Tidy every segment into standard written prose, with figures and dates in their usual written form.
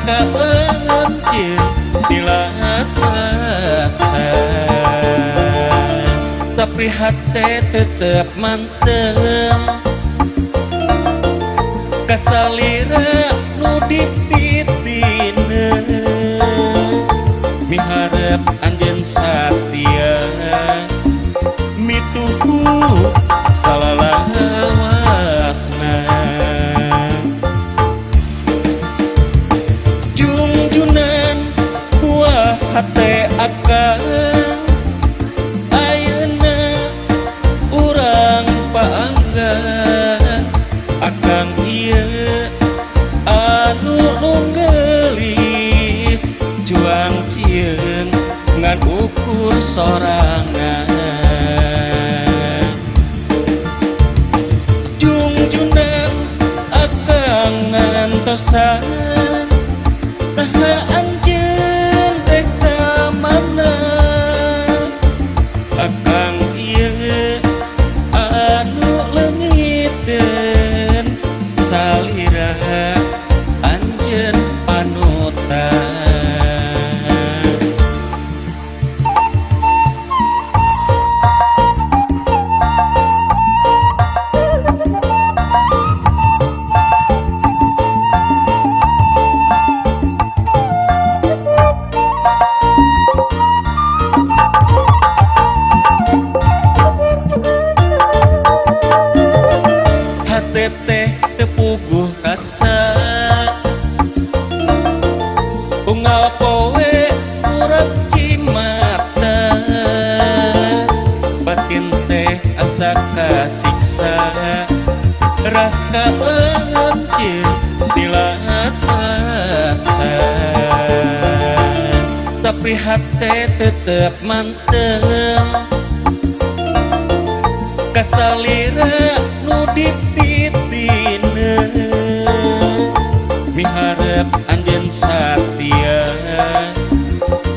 kaencieun dilas-lasa tapi hate tetep manteng kasalira nu dipitineun miharep anjeun satia mituhu salalawasna junjunan buah hate akang ayeuna urang paanggan akang ieu anu gelis juang cieun ngan ukur sorangan junjunan akang ngantosan nah anjeun rek ka mana akang ieu anu leungiteun salira anjeun panutan teh tepuguh rasa unggal poe urap cimata batin teh asa kasiksa ras kaencieun dilas-lasa tapi hate tetep manteng kasalira nu dipitineun miharep anjeun satia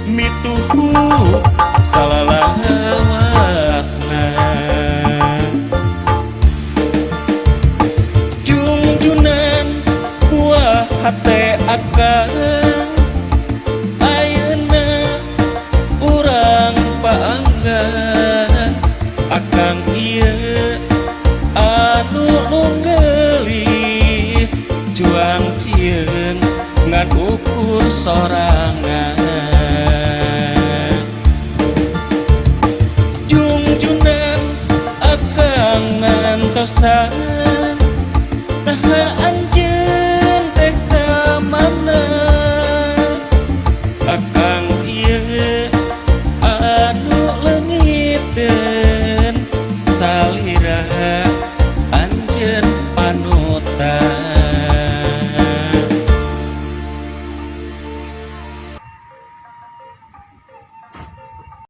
mituhu salalawasna junjunan buah hate akang ayeuna urang paanggan akang ieu anu gelis juang cieun ngan ukur sorangan junjunan akang ngantosan